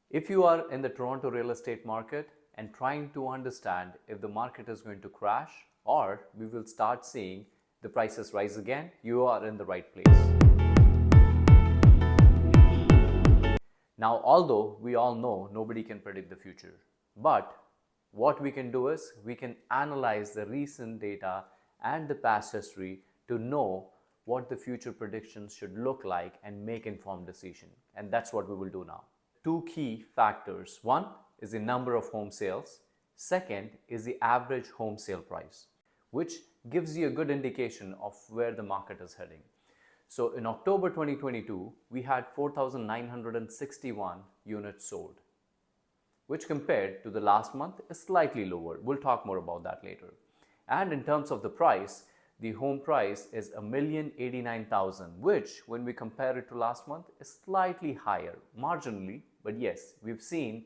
If you are in the Toronto real estate market and trying to understand if the market is going to crash or we will start seeing the prices rise again, you are in the right place. Now, although we all know nobody can predict the future, but what we can do is we can analyze the recent data and the past history to know what the future predictions should look like and make informed decision. And that's what we will do now. Two key factors. One is the number of home sales. Second is the average home sale price, which gives you a good indication of where the market is heading. So in October 2022, we had 4,961 units sold, which compared to the last month is slightly lower. We'll talk more about that later. And in terms of the price, the home price is $1,089,000, which when we compare it to last month is slightly higher, marginally, but yes, we've seen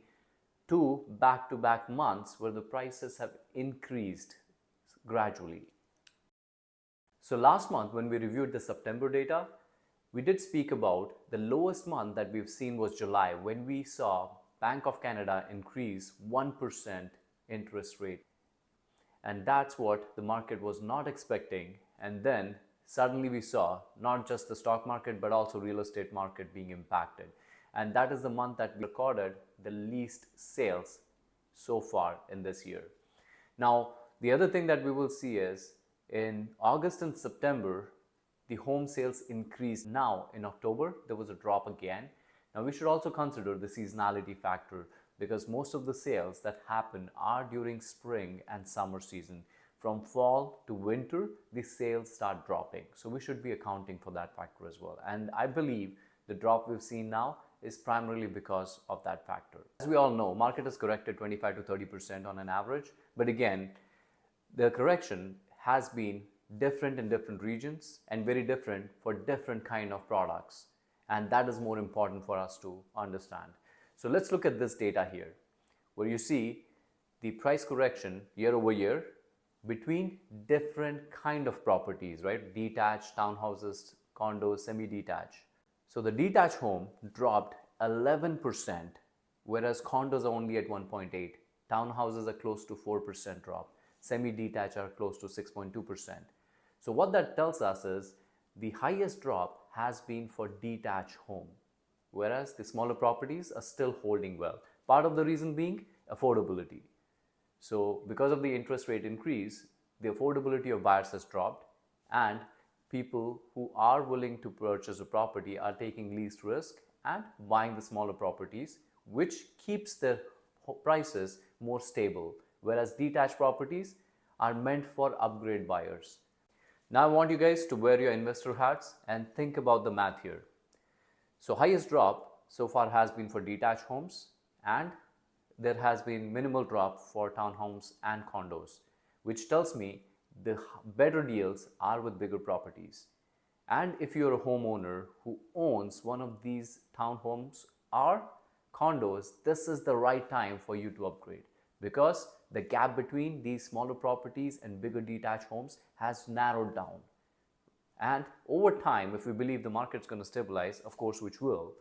two back-to-back months where the prices have increased gradually. So last month when we reviewed the September data, we did speak about the lowest month that we've seen was July, when we saw Bank of Canada increase 1% interest rate. And that's what the market was not expecting. And then suddenly we saw not just the stock market, but also real estate market being impacted. And that is the month that we recorded the least sales so far in this year. Now, the other thing that we will see is in August and September, the home sales increased. Now in October, there was a drop again. Now we should also consider the seasonality factor, because most of the sales that happen are during spring and summer season. From fall to winter, the sales start dropping. So we should be accounting for that factor as well. And I believe the drop we've seen now is primarily because of that factor. As we all know, market has corrected 25 to 30% on an average. But again, the correction has been different in different regions and very different for different kind of products. And that is more important for us to understand. So let's look at this data here, where you see the price correction year over year between different kind of properties, right? Detached, townhouses, condos, semi-detached. So the detached home dropped 11%, whereas condos are only at 1.8. Townhouses are close to 4% drop. Semi-detached are close to 6.2%. So what that tells us is the highest drop has been for detached home, whereas the smaller properties are still holding well. Part of the reason being affordability. So because of the interest rate increase, the affordability of buyers has dropped, and people who are willing to purchase a property are taking least risk and buying the smaller properties, which keeps their prices more stable, whereas detached properties are meant for upgrade buyers. Now I want you guys to wear your investor hats and think about the math here. So highest drop so far has been for detached homes, and there has been minimal drop for townhomes and condos, which tells me the better deals are with bigger properties. And if you're a homeowner who owns one of these townhomes or condos, this is the right time for you to upgrade, because the gap between these smaller properties and bigger detached homes has narrowed down. And over time, if we believe the market's going to stabilize, of course, which will,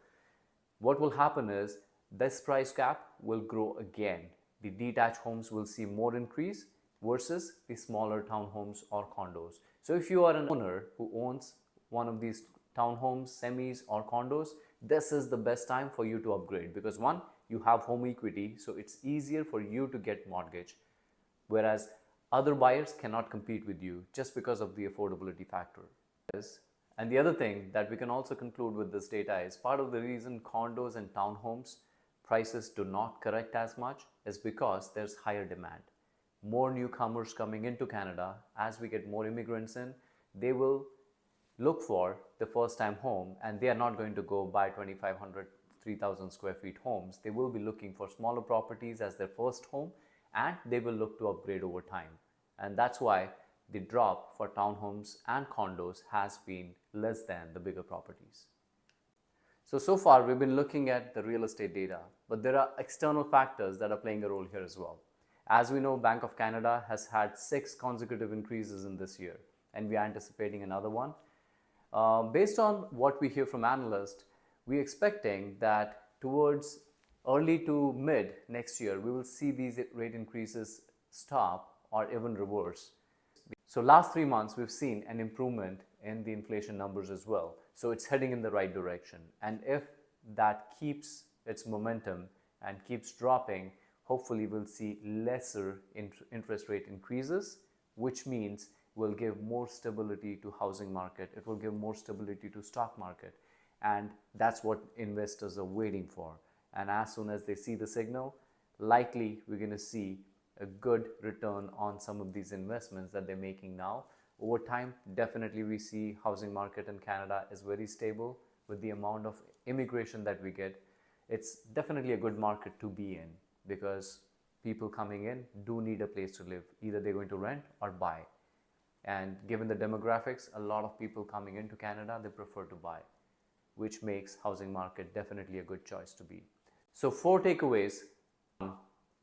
what will happen is this price gap will grow again. The detached homes will see more increase versus the smaller townhomes or condos. So if you are an owner who owns one of these townhomes, semis or condos, this is the best time for you to upgrade, because one, you have home equity, so it's easier for you to get mortgage, whereas other buyers cannot compete with you just because of the affordability factor. And the other thing that we can also conclude with this data is part of the reason condos and townhomes prices do not correct as much is because there's higher demand. More newcomers coming into Canada. As we get more immigrants in, they will look for the first time home, and they are not going to go buy 2,500, 3,000 square feet homes. They will be looking for smaller properties as their first home, and they will look to upgrade over time. And that's why the drop for townhomes and condos has been less than the bigger properties. So far we've been looking at the real estate data, but there are external factors that are playing a role here as well. As we know, Bank of Canada has had 6 consecutive increases in this year, and we are anticipating another one. Based on what we hear from analysts, we're expecting that towards Early to mid next year, we will see these rate increases stop or even reverse. So last 3 months, we've seen an improvement in the inflation numbers as well. So it's heading in the right direction. And if that keeps its momentum and keeps dropping, hopefully we'll see lesser interest rate increases, which means will give more stability to housing market. It will give more stability to stock market. And that's what investors are waiting for. And as soon as they see the signal, likely we're going to see a good return on some of these investments that they're making now. Over time, definitely we see housing market in Canada is very stable with the amount of immigration that we get. It's definitely a good market to be in because people coming in do need a place to live. Either they're going to rent or buy. And given the demographics, a lot of people coming into Canada, they prefer to buy, which makes housing market definitely a good choice to be. So 4 takeaways.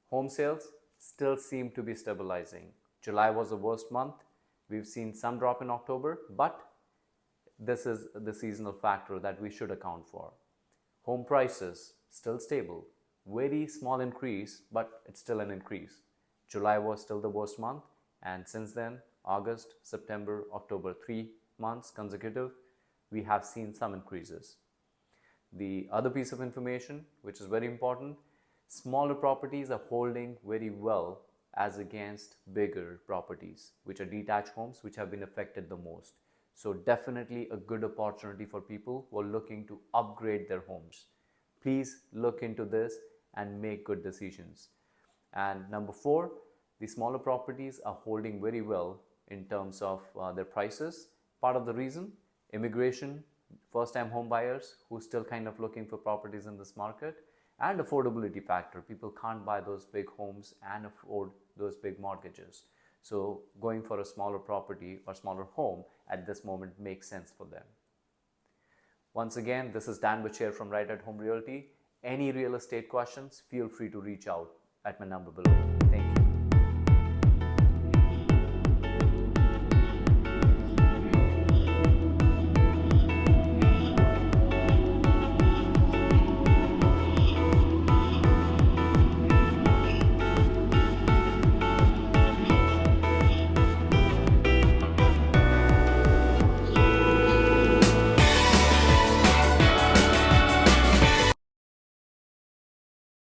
Home sales still seem to be stabilizing. July was the worst month. We've seen some drop in October, but this is the seasonal factor that we should account for. Home prices still stable. Very small increase, but it's still an increase. July was still the worst month, and since then, August, September, October, 3 months consecutive, we have seen some increases. The other piece of information, which is very important, smaller properties are holding very well as against bigger properties, which are detached homes, which have been affected the most. So definitely a good opportunity for people who are looking to upgrade their homes. Please look into this and make good decisions. And number 4, the smaller properties are holding very well in terms of their prices. Part of the reason, immigration, first-time home buyers who still kind of looking for properties in this market, and affordability factor. People can't buy those big homes and afford those big mortgages. So going for a smaller property or smaller home at this moment makes sense for them. Once again, this is Dan Bacheer from Right at Home Realty. Any real estate questions, feel free to reach out at my number below.